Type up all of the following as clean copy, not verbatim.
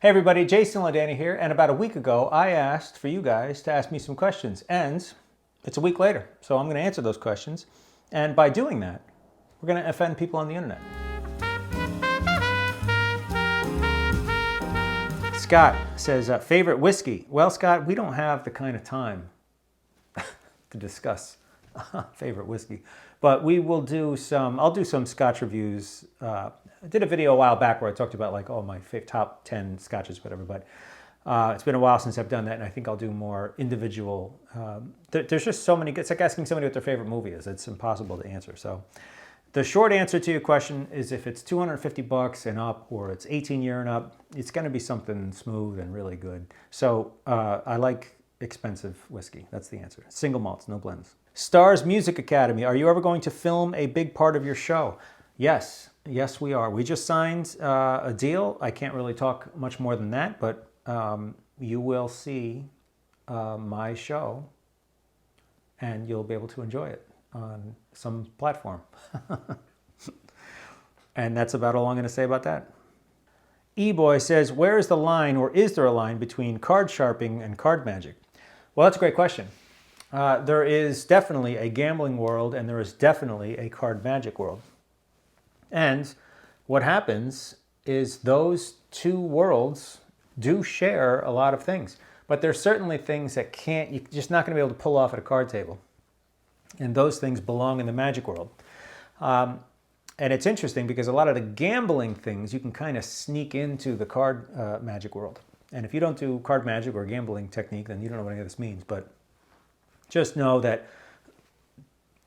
Hey everybody, Jason Ladani here, and about a week ago I asked for you guys to ask me some questions, and it's a week later, so I'm going to answer those questions, and by doing that, we're going to offend people on the internet. Scott says, favorite whiskey? Well, Scott, we don't have the kind of time to discuss favorite whiskey, but we will do some, I'll do some Scotch reviews. I did a video a while back where I talked about like, my top 10 Scotches, whatever, but it's been a while since I've done that, and I think I'll do more individual. There's just so many, it's like asking somebody what their favorite movie is. It's impossible to answer. So the short answer to your question is if it's $250 and up, or it's 18 year and up, it's going to be something smooth and really good. So I like expensive whiskey. That's the answer. Single malts, no blends. Stars Music Academy. Are you ever going to film a big part of your show? Yes. Yes, we are. We just signed a deal. I can't really talk much more than that, but you will see my show and you'll be able to enjoy it on some platform. And that's about all I'm going to say about that. E-Boy says, where is the line, or is there a line, between card sharping and card magic? Well, that's a great question. There is definitely a gambling world, and there is definitely a card magic world. And what happens is those two worlds do share a lot of things. But there's certainly things that you're just not going to be able to pull off at a card table. And those things belong in the magic world. And it's interesting because a lot of the gambling things you can kind of sneak into the card magic world. And if you don't do card magic or gambling technique, then you don't know what any of this means. But just know that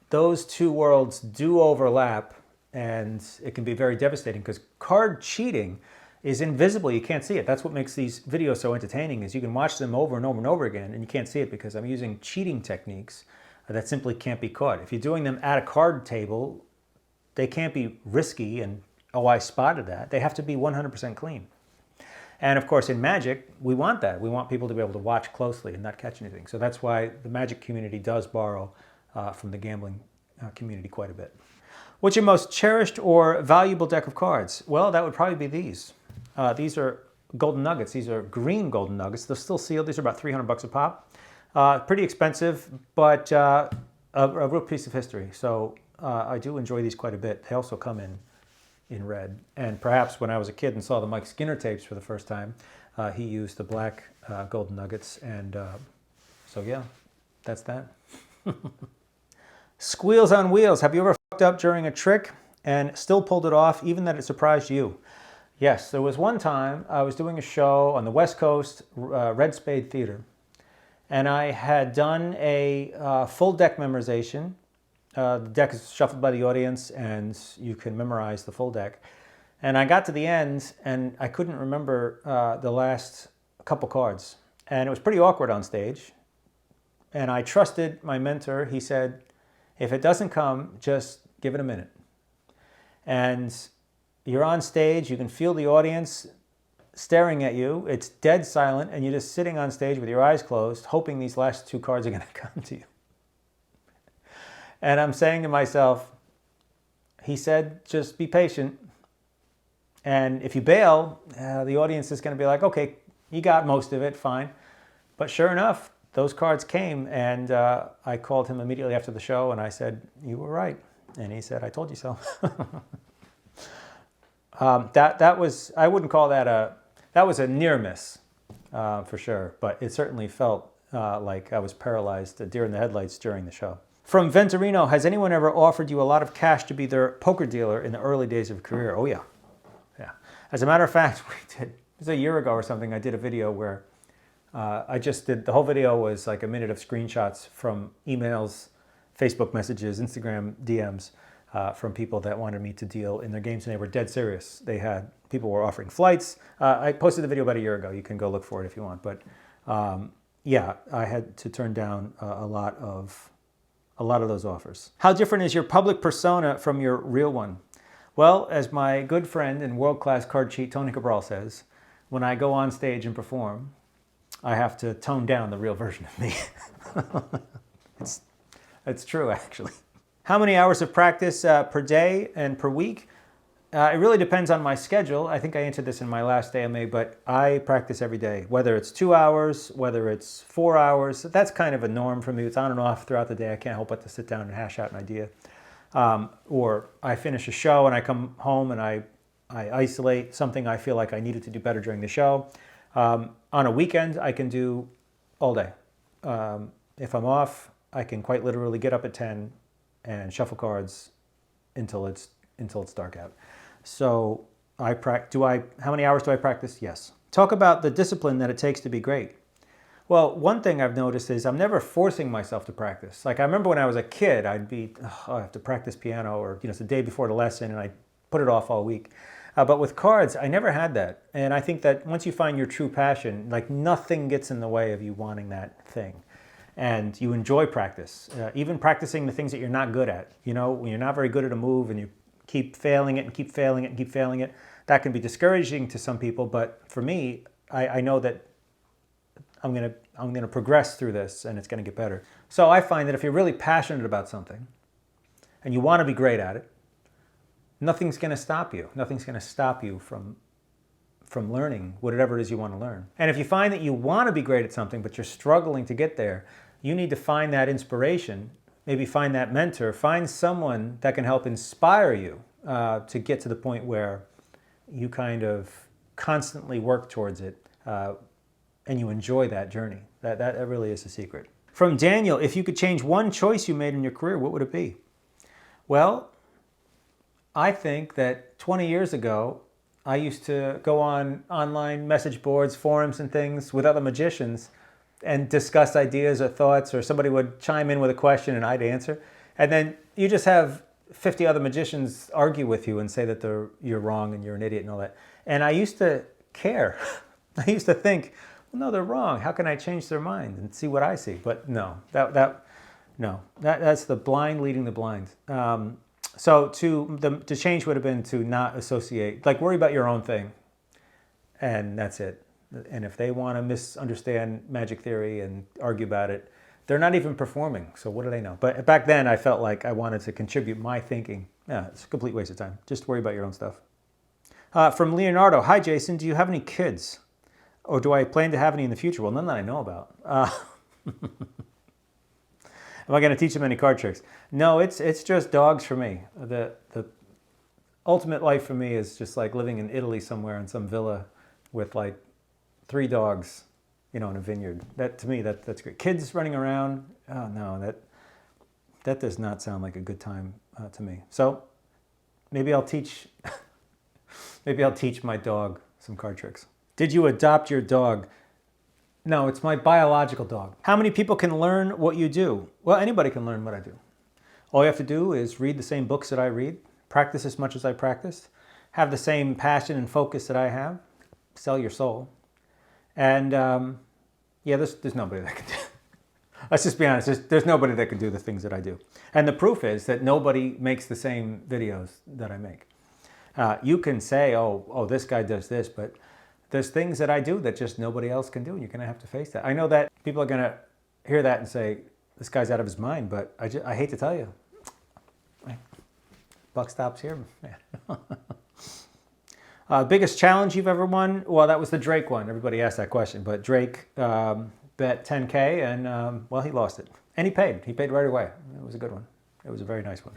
those two worlds do overlap, and it can be very devastating because card cheating is invisible. You can't see it. That's what makes these videos so entertaining, is you can watch them over and over and over again, and you can't see it because I'm using cheating techniques that simply can't be caught. If you're doing them at a card table, they can't be risky and, oh, I spotted that. They have to be 100% clean. And of course, in magic, we want that. We want people to be able to watch closely and not catch anything. So that's why the magic community does borrow from the gambling community quite a bit. What's your most cherished or valuable deck of cards? Well, that would probably be these. These are golden nuggets. These are green golden nuggets. They're still sealed. These are about $300 a pop. Pretty expensive, but a real piece of history. So I do enjoy these quite a bit. They also come in red. And perhaps when I was a kid and saw the Mike Skinner tapes for the first time, he used the black golden nuggets. And so yeah, that's that. Squeals on Wheels. Have you ever fucked up during a trick and still pulled it off, even that it surprised you? Yes, there was one time I was doing a show on the West Coast, Red Spade Theater, and I had done a full deck memorization. The deck is shuffled by the audience, and you can memorize the full deck. And I got to the end, and I couldn't remember the last couple cards. And it was pretty awkward on stage. And I trusted my mentor. He said, if it doesn't come, just give it a minute. And you're on stage, you can feel the audience staring at you. It's dead silent, and you're just sitting on stage with your eyes closed, hoping these last two cards are going to come to you. And I'm saying to myself, he said, just be patient. And if you bail, the audience is going to be like, okay, you got most of it, fine. But sure enough, those cards came, and I called him immediately after the show, and I said, you were right. And he said, I told you so. That was, I wouldn't call that that was a near miss, for sure. But it certainly felt like I was paralyzed, a deer in the headlights during the show. From Venturino, has anyone ever offered you a lot of cash to be their poker dealer in the early days of your career? Oh yeah. Yeah. As a matter of fact, it was a year ago or something, I did a video where the whole video was like a minute of screenshots from emails, Facebook messages, Instagram DMs from people that wanted me to deal in their games, and they were dead serious. People were offering flights. I posted the video about a year ago. You can go look for it if you want. But yeah, I had to turn down a lot of those offers. How different is your public persona from your real one? Well, as my good friend and world-class card cheat Tony Cabral says, when I go on stage and perform, I have to tone down the real version of me. It's true, actually. How many hours of practice per day and per week? It really depends on my schedule. I think I answered this in my last AMA, but I practice every day, whether it's 2 hours, whether it's 4 hours. That's kind of a norm for me. It's on and off throughout the day. I can't help but to sit down and hash out an idea. Or I finish a show and I come home and I isolate something I feel like I needed to do better during the show. On a weekend, I can do all day. If I'm off, I can quite literally get up at 10 and shuffle cards until it's dark out. So how many hours do I practice? Yes. Talk about the discipline that it takes to be great. Well, one thing I've noticed is I'm never forcing myself to practice. Like I remember when I was a kid, I'd be, I have to practice piano, or it's the day before the lesson and I put it off all week. But with cards, I never had that. And I think that once you find your true passion, like nothing gets in the way of you wanting that thing. And you enjoy practice, even practicing the things that you're not good at. When you're not very good at a move and you keep failing it and keep failing it and keep failing it, that can be discouraging to some people. But for me, I know that I'm gonna progress through this and it's gonna get better. So I find that if you're really passionate about something and you want to be great at it, nothing's gonna stop you. Nothing's gonna stop you from learning whatever it is you want to learn. And if you find that you want to be great at something but you're struggling to get there, you need to find that inspiration, maybe find that mentor, find someone that can help inspire you to get to the point where you kind of constantly work towards it and you enjoy that journey. That really is the secret. From Daniel, if you could change one choice you made in your career, what would it be? Well, I think that 20 years ago, I used to go on online message boards, forums and things with other magicians and discuss ideas or thoughts, or somebody would chime in with a question and I'd answer. And then you just have 50 other magicians argue with you and say that you're wrong and you're an idiot and all that. And I used to care. I used to think, well, no, they're wrong. How can I change their mind and see what I see? But no, that's the blind leading the blind. So to change would have been to not associate, like worry about your own thing, and that's it. And if they want to misunderstand magic theory and argue about it, they're not even performing, so what do they know? But back then I felt like I wanted to contribute my thinking. Yeah, it's a complete waste of time. Just worry about your own stuff. From Leonardo, hi Jason, do you have any kids? Or do I plan to have any in the future? Well, none that I know about. Am I going to teach them any card tricks? No, it's just dogs for me. The ultimate life for me is just like living in Italy somewhere in some villa with like 3 dogs, in a vineyard. That to me, that's great. Kids running around, oh no, that does not sound like a good time to me. So maybe I'll teach my dog some card tricks. Did you adopt your dog? No, it's my biological dog. How many people can learn what you do? Well, anybody can learn what I do. All you have to do is read the same books that I read, practice as much as I practice, have the same passion and focus that I have, sell your soul. And there's nobody that can do it. Let's just be honest, there's nobody that can do the things that I do. And the proof is that nobody makes the same videos that I make. You can say, oh, this guy does this, but there's things that I do that just nobody else can do, and you're going to have to face that. I know that people are going to hear that and say, this guy's out of his mind, but I hate to tell you, buck stops here, man. Biggest challenge you've ever won? Well, that was the Drake one. Everybody asked that question, but Drake bet $10K and, he lost it. And he paid. He paid right away. It was a good one. It was a very nice one.